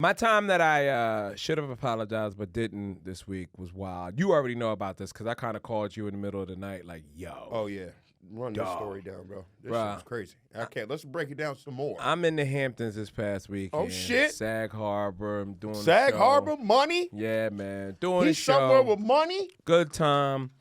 My time that I should have apologized but didn't this week was wild. You already know about this because I kind of called you in the middle of the night like, yo. Oh, yeah. Run this story down, bro. This Bruh. shit is crazy. I can't. Let's break it down some more. I'm in the Hamptons this past weekend. Oh, shit. Sag Harbor. I'm doing Sag the show. Harbor, money? Yeah, man. Doing He's the show. somewhere with money? Good time.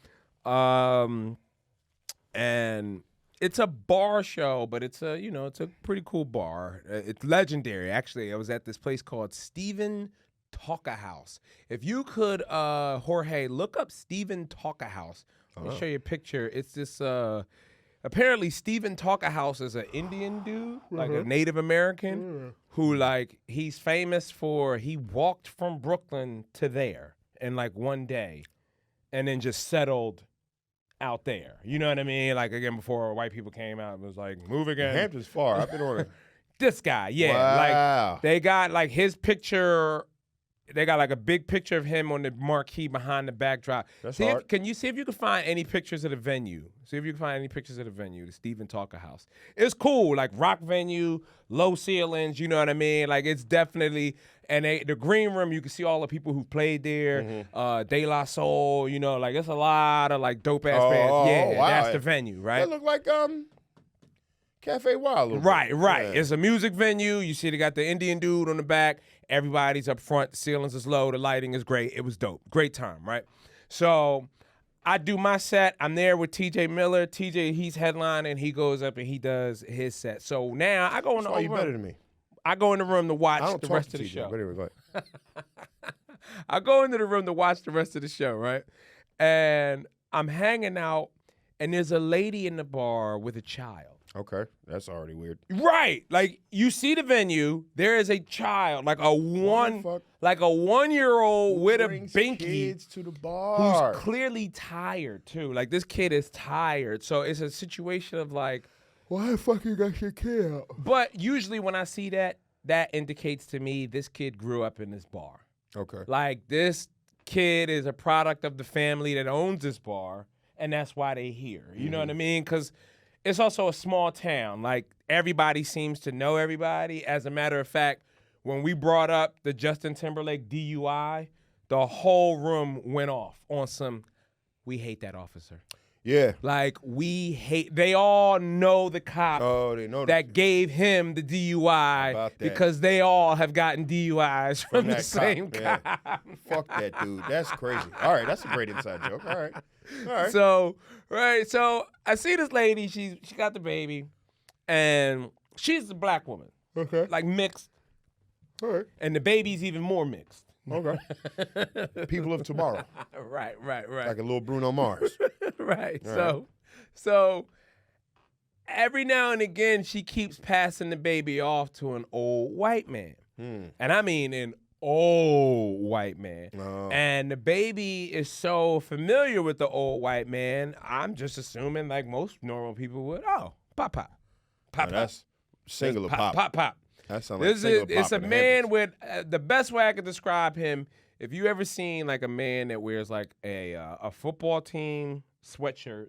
And it's a bar show, but it's a, it's a pretty cool bar. It's legendary. Actually, I was at this place called Stephen Talker House. If you could, Jorge, look up Stephen Talker House. Let me show you a picture. It's this, apparently Stephen Talker House is an Indian dude, like a Native American, who he's famous for, he walked from Brooklyn to there in one day and then just settled out there. You know what I mean? Again, before white people came out, it was move again. Hampton's far. I've been on it. This guy, yeah. Wow. They got his picture. They got a big picture of him on the marquee behind the backdrop. That's hard. Can you see if you can find any pictures of the venue? See if you can find any pictures of the venue, the Stephen Talker House. It's cool, rock venue, low ceilings, you know what I mean? It's definitely, and the green room, you can see all the people who played there, De La Soul, it's a lot of dope-ass bands. Yeah, wow. that's the venue, right? That look like Cafe Wild. Right. Yeah. It's a music venue. You see they got the Indian dude on the back. Everybody's up front. The ceilings is low. The lighting is great. It was dope. Great time, right? So I do my set. I'm there with TJ Miller. TJ, he's headlining. He goes up and he does his set. So now I go in the you room. better than me. I go in the room to watch I don't the talk rest to of the TJ, show. But anyway, go ahead. I go into the room to watch the rest of the show, right? And I'm hanging out, and there's a lady in the bar with a child. Okay, that's already weird. Right, you see the venue. There is a child, a 1-year-old with a binky, kids to the bar, who's clearly tired too. This kid is tired, so it's a situation of why the fuck you got your kid out? But usually when I see that, that indicates to me this kid grew up in this bar. Okay, this kid is a product of the family that owns this bar, and that's why they here. You know what I mean? Because it's also a small town. Everybody seems to know everybody. As a matter of fact, when we brought up the Justin Timberlake DUI, the whole room went off on some, we hate that officer. yeah. They all know the cop They know that gave him the DUI because they all have gotten DUIs from the same cop. Yeah. Fuck that dude. That's crazy. All right, that's a great inside joke. All right. So I see this lady, she got the baby, and she's a black woman. Okay. Mixed. All right. And the baby's even more mixed. Okay. People of tomorrow. Right. Like a little Bruno Mars. Right. All So every now and again she keeps passing the baby off to an old white man. And I mean an old white man. And the baby is so familiar with the old white man, I'm just assuming most normal people would, pop. That's singular pop. Pop. That sounds like singular pop. It's a man with, the best way I could describe him, if you ever seen a man that wears a football team sweatshirt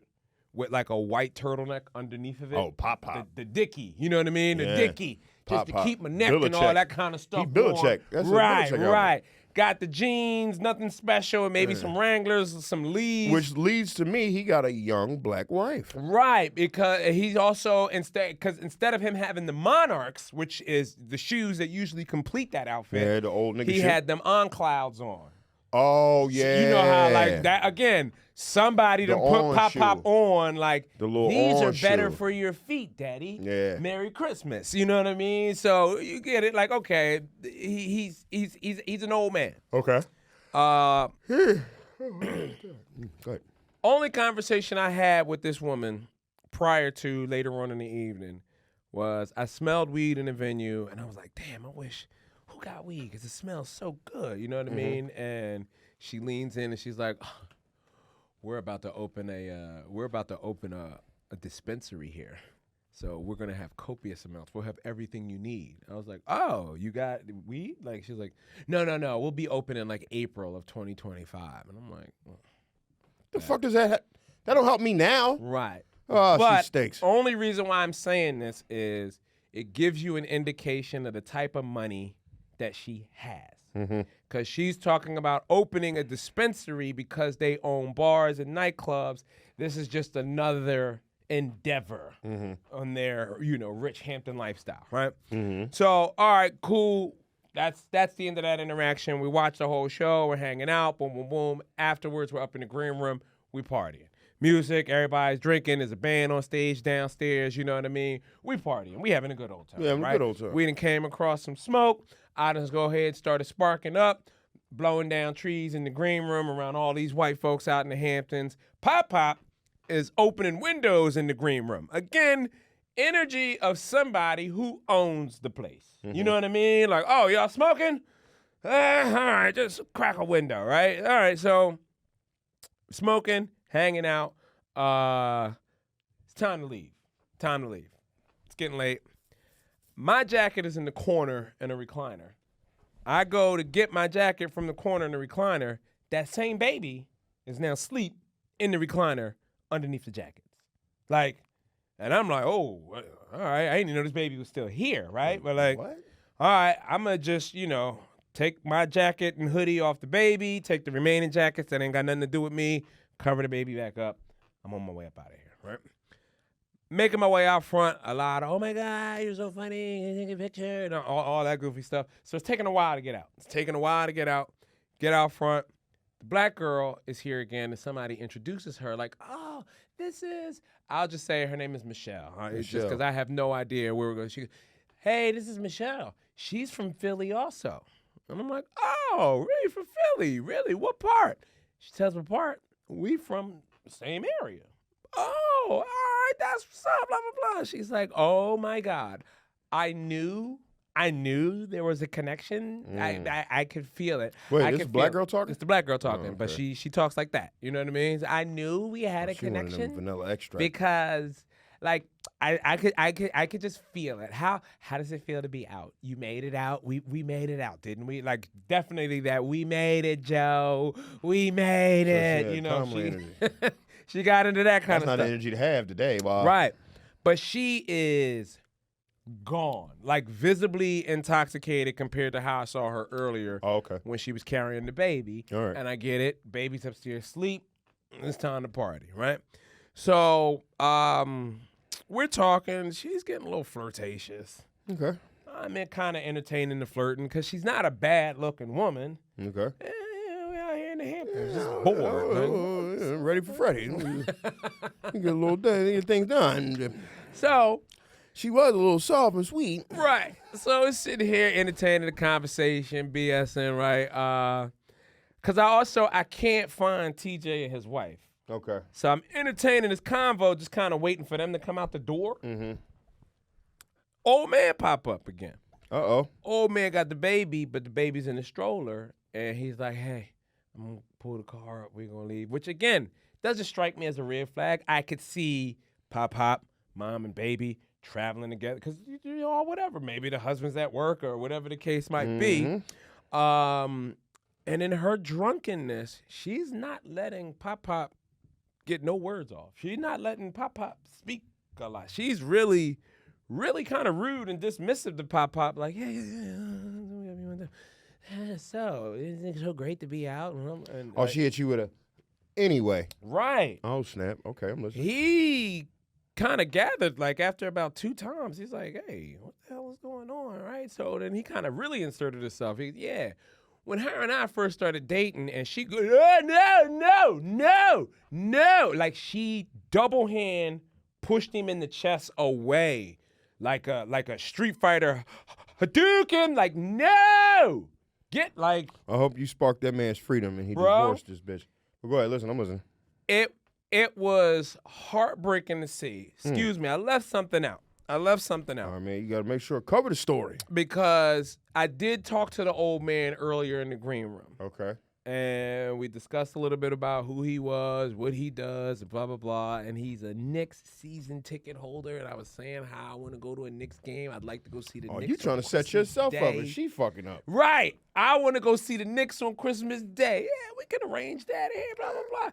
with a white turtleneck underneath of it. Oh, pop. The Dickie, you know what I mean? The Yeah. Dickie. Just to Pop. keep my neck Belichick. and all that kind of stuff. He Belichick. That's a Belichick album. Right. Got the jeans, nothing special, and maybe some Wranglers, some Lees. Which leads to me, he got a young black wife. Right, because he's also, instead of him having the Monarchs, which is the shoes that usually complete that outfit. Yeah, the old nigga He shit. had them on clouds on. Oh, yeah. You know how that, again, somebody to put pop on, the little these are orange better shoe. for your feet, daddy. Yeah. Merry Christmas. You know what I mean? So you get it, okay, he's an old man. Okay. Uh, Go ahead. only conversation I had with this woman prior to later on in the evening was I smelled weed in the venue, and I was like, damn, I wish, who got weed? Because it smells so good, you know what I mean? And she leans in and she's like, we're about to open a dispensary here. So we're going to have copious amounts. We'll have everything you need. I was like, oh, you got weed? She's like, no. We'll be open in April of 2025. And I'm like, The fuck does that that don't help me now. right. Oh, But she stinks. only reason why I'm saying this is it gives you an indication of the type of money that she has. Mm-hmm. Because she's talking about opening a dispensary because they own bars and nightclubs. This is just another endeavor on their, rich Hampton lifestyle, right? Mm-hmm. So, all right, cool. That's the end of that interaction. We watch the whole show. We're hanging out. Boom, boom, boom. Afterwards, we're up in the green room. We partying. Music, everybody's drinking. There's a band on stage downstairs. You know what I mean? We partying. We having a good old time. Yeah, having a good old time. We done came across some smoke. I just go ahead and started sparking up, blowing down trees in the green room around all these white folks out in the Hamptons. Pop is opening windows in the green room. Again, energy of somebody who owns the place. You know what I mean? Like, oh, y'all smoking? All right, just crack a window, right? All right, so smoking, hanging out. It's time to leave. It's getting late. My jacket is in the corner in a recliner. I go to get my jacket from the corner in the recliner. That same baby is now asleep in the recliner underneath the jackets. And I'm like, oh, all right. I didn't even know this baby was still here, right? But what? All right, I'm going to just, take my jacket and hoodie off the baby, take the remaining jackets that ain't got nothing to do with me, cover the baby back up. I'm on my way up out of here, right? Making my way out front, a lot of, oh my God, you're so funny, take a picture, and all that goofy stuff. So it's taking a while to get out. Get out front. The black girl is here again, and somebody introduces her like, oh, I'll just say her name is Michelle. Just because I have no idea where we're going. She goes, hey, this is Michelle. She's from Philly also. And I'm like, oh, really, from Philly? Really? What part? She tells me part. We from the same area. Oh, all right, that's what's up, blah, blah, blah. She's like, oh, my God. I knew there was a connection. I could feel it. Wait, this is black girl talking? It's the black girl talking, okay. but she talks like that. You know what I mean? I knew we had a connection. Vanilla extract. Because, I could just feel it. How does it feel to be out? You made it out. We made it out, didn't we? Definitely that we made it, Joe. We made it. She got into that kind of stuff. That's not energy to have today, Bob. Right. But she is gone, visibly intoxicated compared to how I saw her earlier when she was carrying the baby. All right. And I get it. Baby's upstairs asleep. It's time to party, right? So we're talking. She's getting a little flirtatious. Okay. I'm kind of entertaining the flirting because she's not a bad-looking woman. Okay. We out here in the Hamptons, just bored. Ready for Freddie. You get a little things done. So she was a little soft and sweet. Right. So it's sitting here entertaining the conversation, BSing, right? Because I can't find TJ and his wife. Okay. So I'm entertaining this convo, just kind of waiting for them to come out the door. Mm-hmm. Old man pop up again. Uh-oh. Old man got the baby, but the baby's in the stroller. And he's like, hey, I'm going to pull the car up. We're going to leave. Which, again, doesn't strike me as a red flag. I could see Pop, mom and baby traveling together. Because, whatever. Maybe the husband's at work or whatever the case might be. And in her drunkenness, she's not letting Pop get no words off. She's not letting Pop speak a lot. She's really, really kind of rude and dismissive to Pop. Like, yeah. So, isn't it so great to be out? And she hit you with a anyway. Right. Oh, snap. Okay, I'm listening. He kind of gathered, after about 2 times, he's like, hey, what the hell is going on, right? So then he kind of really inserted himself. When her and I first started dating and she goes, no. She double hand pushed him in the chest away like a Street Fighter Hadouken, no. I hope you sparked that man's freedom and he divorced this bitch. But go ahead, listen, I'm listening. It was heartbreaking to see. Excuse me, I left something out. All right, man, you got to make sure cover the story. Because I did talk to the old man earlier in the green room. Okay. And we discussed a little bit about who he was, what he does, blah, blah, blah. And he's a Knicks season ticket holder. And I was saying how I want to go to a Knicks game. I'd like to go see the Knicks. You trying to set yourself up and she fucking up. Right. I want to go see the Knicks on Christmas Day. Yeah, we can arrange that here, blah, blah, blah.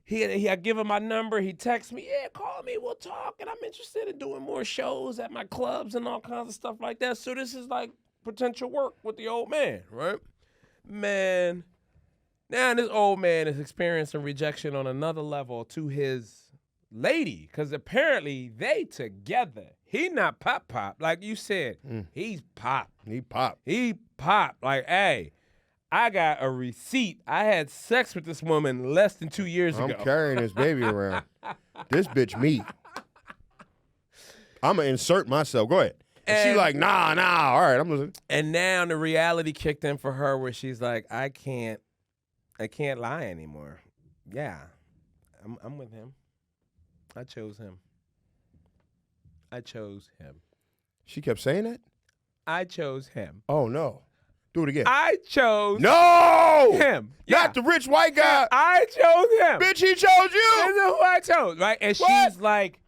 I give him my number. He texts me, yeah, call me, we'll talk. And I'm interested in doing more shows at my clubs and all kinds of stuff like that. So this is potential work with the old man, right? Man, now this old man is experiencing rejection on another level to his lady, because apparently they together. He not pop like you said. He's pop. He pop. Like, hey, I got a receipt. I had sex with this woman less than 2 years ago. I'm carrying this baby around. This bitch me. I'm gonna insert myself. Go ahead. And she like, nah. All right, I'm listening. And now the reality kicked in for her, where she's like, I can't lie anymore. Yeah, I'm with him. I chose him. She kept saying that? I chose him. Oh, no. Do it again. I chose him. Not the rich white guy. I chose him. Bitch, he chose you. This is who I chose, right? And What? she's like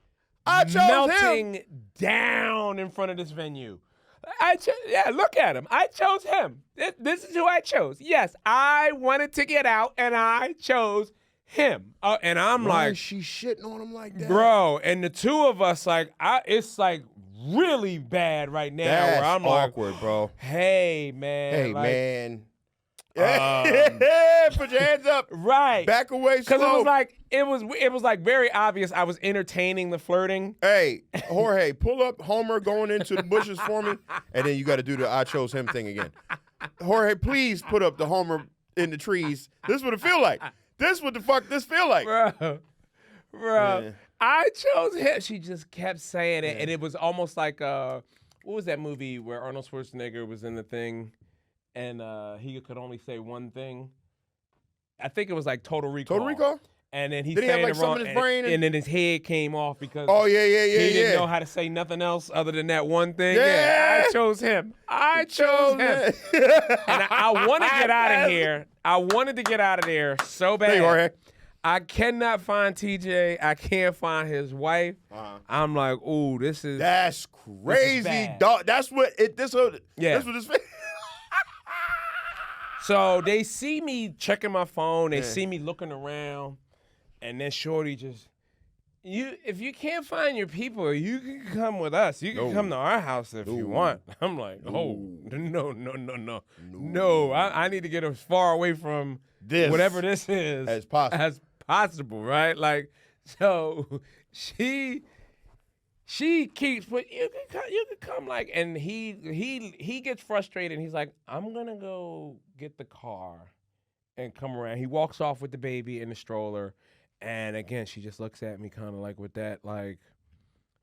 I chose melting him. down in front of this venue. Yeah, look at him. I chose him. This is who I chose. Yes, I wanted to get out, and I chose him. And I'm Why like, is she shitting on him like that? bro, and the two of us, like, it's like really bad right now. That's where I'm awkward, like, bro. hey, man. Hey, like, man. Put your hands up. Right. Back away slow. Because it was like very obvious I was entertaining the flirting. Hey, Jorge, pull up Homer going into the bushes for me, and then you got to do the I chose him thing again. Jorge, please put up the Homer in the trees. This is what it feel like. This what the fuck this feel like. Bro. Yeah. I chose him. She just kept saying it, and it was almost like, what was that movie where Arnold Schwarzenegger was in the thing, and he could only say one thing? I think it was like Total Recall. Total Recall? And then he Did he have saying like it wrong, something in his brain? and then his head came off because Oh, he didn't know yeah. how to say nothing else other than that one thing. Yeah. I chose him. I chose him. And I want to get out of here. I wanted to get out of there so bad. Hey, Jorge. I cannot find TJ. I can't find his wife. I'm like, ooh, That's This crazy, is bad. dog. That's what this what this So they see me checking my phone. They see me looking around. And then Shorty just, if you can't find your people, you can come with us. You can come to our house if you want. I'm like, no. I need to get as far away from This whatever this is as possible. right? Like, so she keeps, but you can come, like, and he gets frustrated. And he's like, I'm gonna go get the car and come around. He walks off with the baby in the stroller. And again, she just looks at me kind of like with that, like,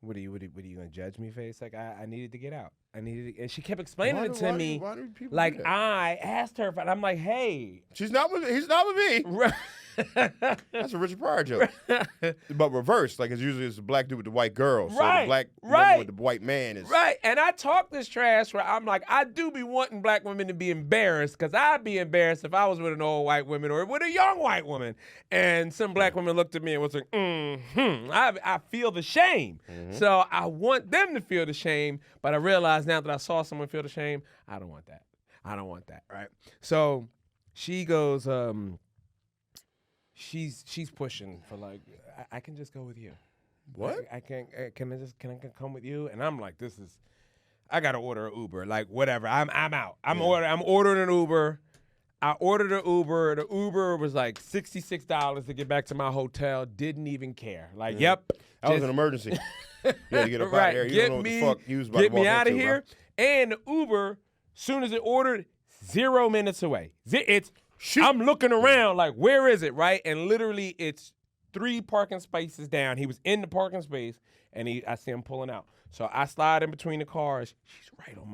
what are you gonna judge me face? Like, I needed to get out. And she kept explaining it to me. Why do people like do that? I asked her, but I'm like, hey. He's not with me. That's a Richard Pryor joke. But reverse, like it's the black dude with the white girl. So the black woman with the white man is. Right. And I talk this trash where I'm like, I do be wanting black women to be embarrassed, because I'd be embarrassed if I was with an old white woman or with a young white woman. And some black woman looked at me and was like, I feel the shame. So I want them to feel the shame, but I realize now that I saw someone feel the shame, I don't want that. Right. So she goes, she's pushing for, like, I can just go with you. What? Can I come with you? And I'm like, I gotta order an Uber. Like, whatever. I'm out. I'm ordering an Uber. I ordered an Uber. The Uber was like $66 to get back to my hotel. Didn't even care. Like, yep. That was an emergency. You had to get up out of there. You don't know what the fuck you was about Get to walk me out of into, here. Bro. And the Uber, soon as it ordered, 0 minutes away. I'm looking around like, where is it, right? And literally, it's 3 parking spaces down. He was in the parking space, and I see him pulling out. So I slide in between the cars. She's right on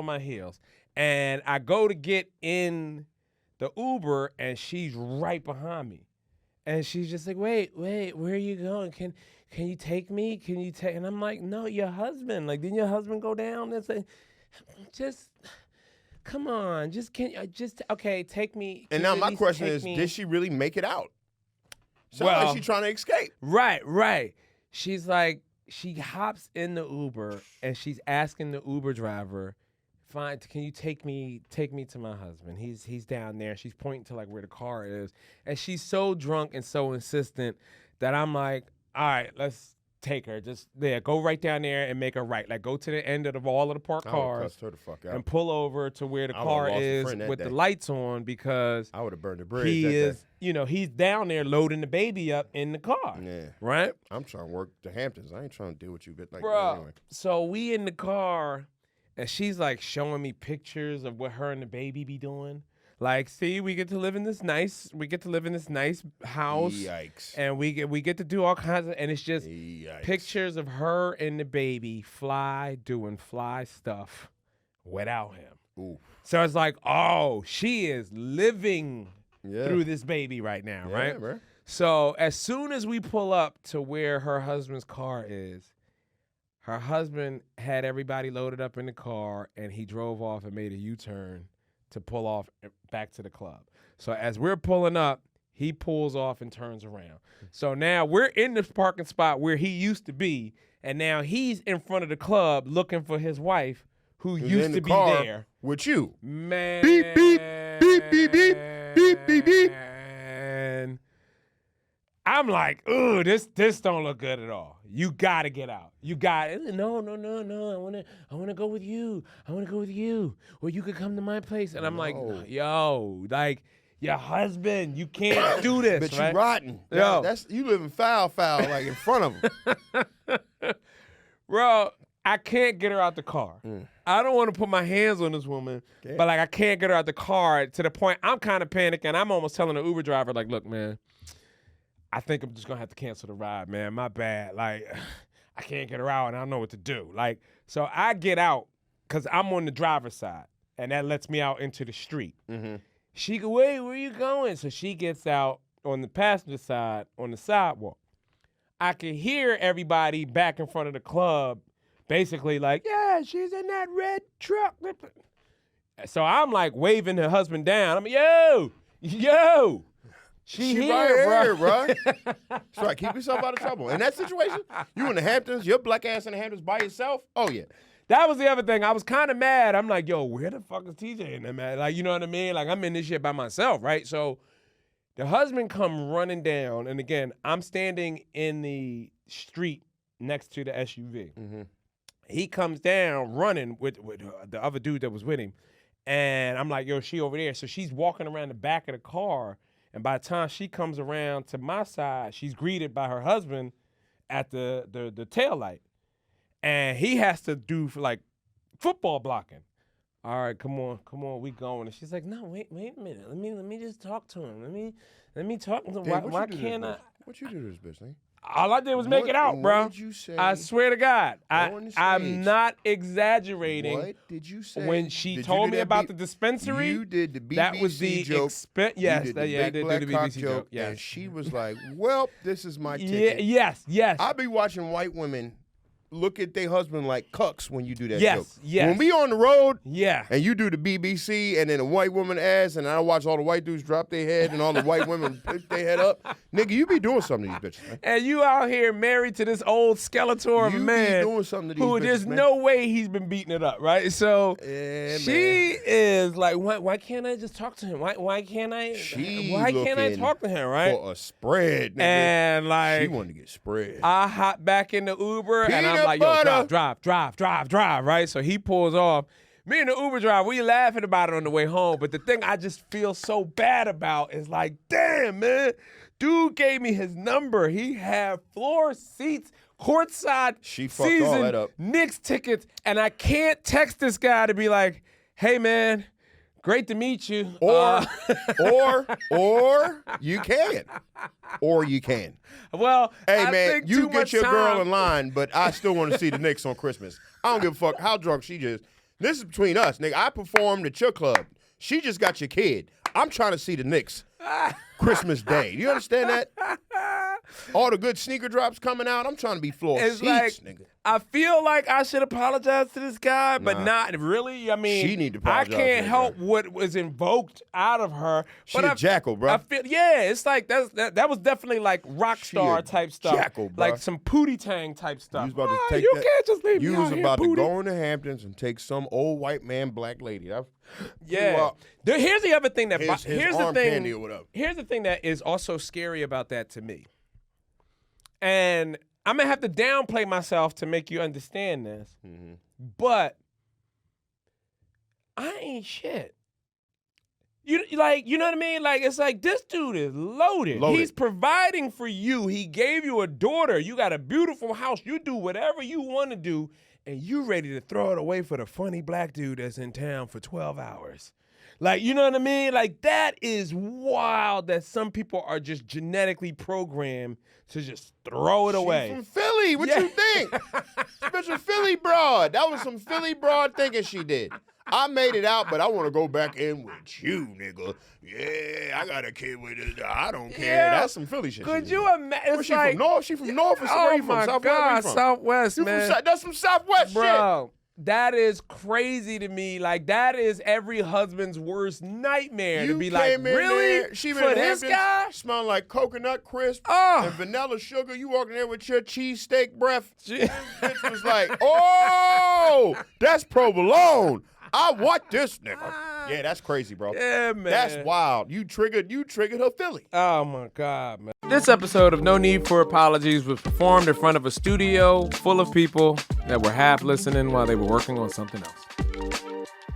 my heels. And I go to get in the Uber, and she's right behind me. And she's just like, wait, where are you going? Can you take me? And I'm like, no, your husband. Like, didn't your husband go down and say, just... Come on, okay, take me. And now my question is, did she really make it out? Sounds like she's trying to escape. Right. She's like, she hops in the Uber and she's asking the Uber driver, "Fine, can you take me to my husband? He's down there." She's pointing to like where the car is, and she's so drunk and so insistent that I'm like, all right, let's take her. Just there, go right down there and make her right. Like go to the end of all of the parked cars cussed her the fuck out. and pull over to where the car is with the lights on because I would have burned the bridge. He that is, day. He's down there loading the baby up in the car. Yeah. Right? I'm trying to work the Hamptons. I ain't trying to deal with you bit like Bro, that anyway. so we in the car and she's like showing me pictures of what her and the baby be doing. Like, see, we get to live in this nice house. Yikes. And we get to do all kinds of, and it's just Yikes. pictures of her and the baby doing fly stuff without him. Ooh. So it's like, oh, she is living Yeah. through this baby right now, Yeah, right? bro. So as soon as we pull up to where her husband's car is, her husband had everybody loaded up in the car, and he drove off and made a U-turn to pull off back to the club. So as we're pulling up, he pulls off and turns around. So now we're in this parking spot where he used to be, and now he's in front of the club looking for his wife who Who's used in to the be car there. with you. Man. Beep, beep, beep, beep, beep, beep, beep, beep. And I'm like, ooh, this don't look good at all. You gotta get out. You got it. No. I wanna go with you. Or you could come to my place. And I'm like, yo, like your husband, you can't do this. But right? you rotten. Yo. That's you living foul, like in front of him. Bro, I can't get her out the car. I don't want to put my hands on this woman, but like I can't get her out the car to the point I'm kind of panicking. I'm almost telling the Uber driver, like, look, man, I think I'm just gonna have to cancel the ride, man. My bad. Like, I can't get her out and I don't know what to do. Like, so I get out because I'm on the driver's side and that lets me out into the street. Mm-hmm. She go, wait, where you going? So she gets out on the passenger side on the sidewalk. I can hear everybody back in front of the club basically like, yeah, she's in that red truck. So I'm like waving her husband down. I'm like, yo. She here, right bro. That's right. Keep yourself out of trouble. In that situation, you in the Hamptons, your black ass in the Hamptons by yourself. Oh, yeah. That was the other thing. I was kind of mad. I'm like, yo, where the fuck is TJ in there, man? Like, you know what I mean? Like, I'm in this shit by myself, right? So the husband come running down. And again, I'm standing in the street next to the SUV. Mm-hmm. He comes down running with the other dude that was with him. And I'm like, yo, she over there. So she's walking around the back of the car. And by the time she comes around to my side, she's greeted by her husband at the tail light. And he has to do like football blocking. All right, come on, we going. And she's like, no, wait a minute. Let me just talk to him. Let me talk to him. Why can't I? What you do to this bitch, man? All I did was make it out, bro. What did you say? I swear to God. On the I'm stage? not exaggerating. What did you say? When she Did you told do me that about B- the dispensary, You did the BBC that was the joke. yes, You did the I big did black do the cock BBC joke. joke. Yes. And she was like, well, this is my Yeah, ticket. yes. I be watching white women look at their husband like cucks when you do that Yes, joke. yes. When we on the road Yeah. and you do the BBC and then a white woman ass and I watch all the white dudes drop their head and all the white women pick their head up, nigga, you be doing something to these bitches, man. And you out here married to this old Skeletor of a You be man doing something to these who bitches, there's man. no way he's been beating it up, right? So Yeah, she man. is like, why can't I just talk to him? Why can't I looking talk to him, right? For a spread, nigga. And like she wanted to get spread. I hop back in the Uber and I'm Peanut like, yo, butter. drive, right? So he pulls off. Me and the Uber driver, we laughing about it on the way home. But the thing I just feel so bad about is like, damn, man, dude gave me his number. He had floor seats, courtside She fucked all that season, up. Knicks tickets, and I can't text this guy to be like, hey, man, great to meet you. Or you can. Or you can. Well, Hey, I man, think you too get much your girl time- in line, but I still want to see the Knicks on Christmas. I don't give a fuck how drunk she is. This is between us, nigga. I performed at your club. She just got your kid. I'm trying to see the Knicks Christmas Day. You understand that? All the good sneaker drops coming out. I'm trying to be floor It's seats, like, nigga. I feel like I should apologize to this guy, but Nah. not really. I mean, She need to I apologize to can't that help guy. what was invoked out of her. She but a jackal, bro. I feel, yeah, it's like that was definitely like rock She star a type stuff, jackal, bruh. like some Pootie Tang type stuff. You was about to take you that- can't just leave You me was out here, about to Pootie. go in the Hamptons and take some old white man, black lady. Yeah. Well, Here's the other thing that his here's the arm thing. candy or whatever. Here's the thing that is also scary about that to me. And I'm gonna have to downplay myself to make you understand this. But I ain't shit. You know what I mean? Like, it's like, this dude is loaded. He's providing for you. He gave you a daughter. You got a beautiful house. You do whatever you want to do, and you ready to throw it away for the funny black dude that's in town for 12 hours. Like, you know what I mean? Like, that is wild that some people are just genetically programmed to just throw it away. From Philly. What you think? She's a Philly broad. That was some Philly broad thinking she did. I made it out, but I want to go back in with you, nigga. Yeah, I got a kid with it. I don't care. Yeah. That's some Philly shit. Could you imagine? Where's she from? North? She from North or where you from? Oh, my Southwest? God. Where you from? Southwest, man. That's some Southwest Bro, that is crazy to me. Like, that is every husband's worst nightmare. shit. To be like, really? She for this guy? Smelling like coconut crisp and vanilla sugar. You walking there with your cheesesteak breath. This bitch was like, oh, that's provolone. I want this nigga. Yeah, that's crazy, bro. Yeah, man. That's wild. You triggered her Philly. Oh, my God, man. This episode of No Need for Apologies was performed in front of a studio full of people that were half listening while they were working on something else.